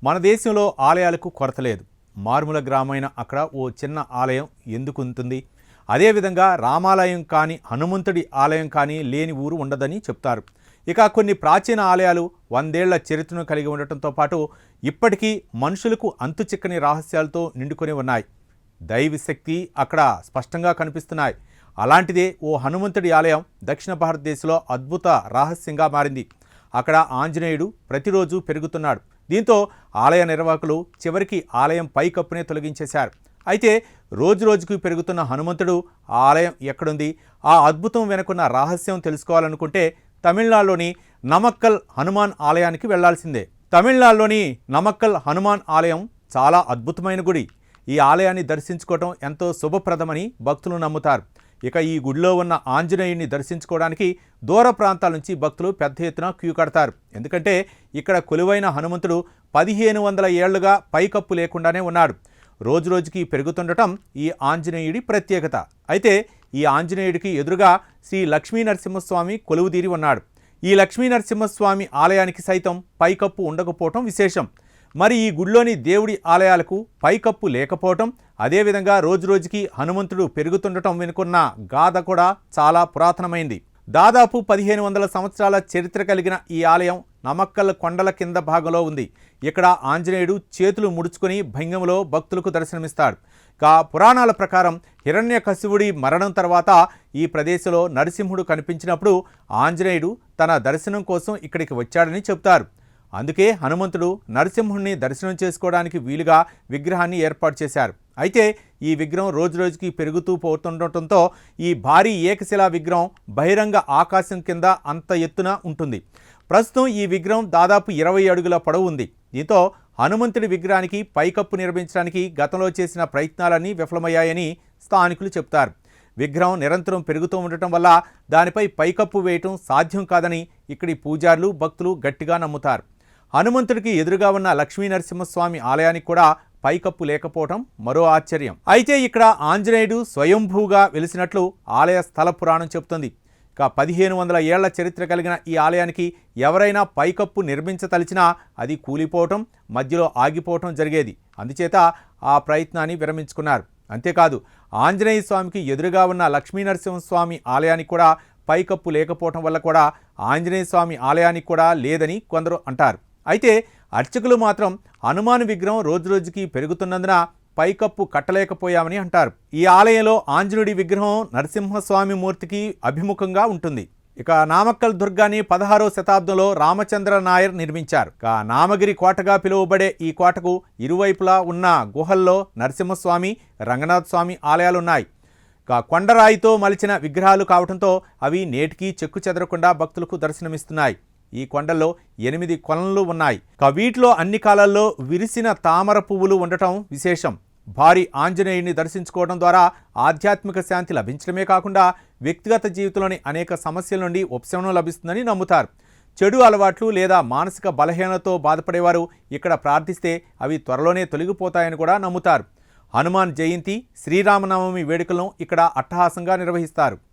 మన దేశంలో ఆలయాలకు కొరత లేదు. మారుమూల గ్రామైన అక్కడ ఓ చిన్న ఆలయం ఎందుకు ఉంటుంది? అదేవిధంగా రామాలయం కానీ హనుమంతుడి ఆలయం కానీ లేని ఊరు ఉండదని చెప్తారు. ఇక కొన్ని ప్రాచీన ఆలయాలు 100 ఏళ్ల చరిత్రను కలిగి ఉండటంతో పాటు ఇప్పటికీ మనుషులకు అంతుచిక్కని రహస్యాలతో నిండుకొని ఉన్నాయి. దైవ శక్తి అక్కడ స్పష్టంగా కనిపిస్తున్నాయి. అలాంటిదే ఓ హనుమంతుడి ఆలయం దక్షిణ భారతదేశంలో అద్భుత రహస్యంగా మారింది. అక్కడ ఆంజనేయుడు ప్రతిరోజు పెరుగుతున్నాడు. దీంతో ఆలయ నిర్వాహకులు చివరికి ఆలయం పైకప్పునే తొలగించేశారు. అయితే రోజురోజుకు పెరుగుతున్న హనుమంతుడు ఆలయం ఎక్కడుంది? ఆ అద్భుతం వెనుకున్న రహస్యం తెలుసుకోవాలనుకుంటే తమిళనాడులోని నమక్కల్ హనుమాన్ ఆలయానికి వెళ్లాల్సిందే. తమిళనాడులోని నమక్కల్ హనుమాన్ ఆలయం చాలా అద్భుతమైన గుడి. ఈ ఆలయాన్ని దర్శించుకోవడం ఎంతో శుభప్రదమని భక్తులు నమ్ముతారు. ఇక ఈ గుడిలో ఉన్న ఆంజనేయుడిని దర్శించుకోవడానికి దూర ప్రాంతాల నుంచి భక్తులు పెద్ద ఎత్తున క్యూ కడతారు. ఎందుకంటే ఇక్కడ కొలువైన హనుమంతుడు 1500 ఏళ్లుగా పైకప్పు లేకుండానే ఉన్నాడు. రోజురోజుకి పెరుగుతుండటం ఈ ఆంజనేయుడి ప్రత్యేకత. అయితే ఈ ఆంజనేయుడికి ఎదురుగా శ్రీ లక్ష్మీనరసింహస్వామి కొలువుదీరి ఉన్నాడు. ఈ లక్ష్మీనరసింహస్వామి ఆలయానికి సైతం పైకప్పు ఉండకపోవటం విశేషం. మరి ఈ గుడిలోని దేవుడి ఆలయాలకు పైకప్పు లేకపోవటం, అదేవిధంగా రోజురోజుకి హనుమంతుడు పెరుగుతుండటం వెనుకున్న గాథ కూడా చాలా పురాతనమైంది. దాదాపు 1500 సంవత్సరాల చరిత్ర కలిగిన ఈ ఆలయం నమక్కల్ కొండల కింద భాగంలో ఉంది. ఇక్కడ ఆంజనేయుడు చేతులు ముడుచుకొని భంగిమలో భక్తులకు దర్శనమిస్తాడు. పురాణాల ప్రకారం హిరణ్యకశిపుడి మరణం తర్వాత ఈ ప్రదేశంలో నరసింహుడు కనిపించినప్పుడు ఆంజనేయుడు తన దర్శనం కోసం ఇక్కడికి వచ్చాడని చెబుతారు. అందుకే హనుమంతుడు నరసింహుడిని దర్శనం చేసుకోవడానికి వీలుగా విగ్రహాన్ని ఏర్పాటు చేశారు. అయితే ఈ విగ్రహం రోజురోజుకి పెరుగుతూ పోతుండటంతో ఈ భారీ ఏకశిలా విగ్రహం బహిరంగ ఆకాశం కింద అంత ఎత్తున ఉంటుంది. ప్రస్తుతం ఈ విగ్రహం దాదాపు 20 అడుగుల పొడవు ఉంది. దీంతో హనుమంతుడి విగ్రహానికి పైకప్పు నిర్మించడానికి గతంలో చేసిన ప్రయత్నాలన్నీ విఫలమయ్యాయని స్థానికులు చెప్తారు. విగ్రహం నిరంతరం పెరుగుతూ ఉండటం వల్ల దానిపై పైకప్పు వేయటం సాధ్యం కాదని ఇక్కడి పూజారులు భక్తులు గట్టిగా నమ్ముతారు. హనుమంతుడికి ఎదురుగా ఉన్న లక్ష్మీనరసింహస్వామి ఆలయానికి కూడా పైకప్పు లేకపోవటం మరో ఆశ్చర్యం. అయితే ఇక్కడ ఆంజనేయుడు స్వయంభూగా వెలిసినట్లు ఆలయ స్థల పురాణం చెబుతుంది. 1500 ఏళ్ల చరిత్ర కలిగిన ఈ ఆలయానికి ఎవరైనా పైకప్పు నిర్మించతలిచినా అది కూలిపోవటం, మధ్యలో ఆగిపోవటం జరిగేది. అందుచేత ఆ ప్రయత్నాన్ని విరమించుకున్నారు. అంతేకాదు ఆంజనేయ స్వామికి ఎదురుగా ఉన్న లక్ష్మీనరసింహస్వామి ఆలయానికి కూడా పైకప్పు లేకపోవటం వల్ల కూడా ఆంజనేయ స్వామి ఆలయానికి కూడా లేదని కొందరు అంటారు. అయితే అర్చకులు మాత్రం హనుమాన్ విగ్రహం రోజురోజుకి పెరుగుతున్నందున పైకప్పు కట్టలేకపోయామని అంటారు. ఈ ఆలయంలో ఆంజనేయుడి విగ్రహం నరసింహస్వామి మూర్తికి అభిముఖంగా ఉంటుంది. ఇక నామక్కల్ దుర్గాన్ని 16వ శతాబ్దంలో రామచంద్ర నాయర్ నిర్మించారు. నామగిరి కోటగా పిలువబడే ఈ కోటకు ఇరువైపులా ఉన్న గుహల్లో నరసింహస్వామి, రంగనాథ స్వామి ఆలయాలున్నాయి. కొండరాయితో మలిచిన విగ్రహాలు కావడంతో అవి నేటికి చెక్కు చెదరకుండా భక్తులకు దర్శనమిస్తున్నాయి. ఈ కొండల్లో 8 కొలనులు ఉన్నాయి. వీటిలో అన్ని కాలాల్లో విరిసిన తామర పువ్వులు ఉండటం విశేషం. భారీ ఆంజనేయుడిని దర్శించుకోవడం ద్వారా ఆధ్యాత్మిక శాంతి లభించడమే కాకుండా వ్యక్తిగత జీవితంలోని అనేక సమస్యల నుండి ఉపశమనం లభిస్తుందని నమ్ముతారు. చెడు అలవాట్లు లేదా మానసిక బలహీనతతో బాధపడేవారు ఇక్కడ ప్రార్థిస్తే అవి త్వరలోనే తొలగిపోతాయని కూడా నమ్ముతారు. హనుమాన్ జయంతి, శ్రీరామనవమి వేడుకలను ఇక్కడ అట్టహాసంగా నిర్వహిస్తారు.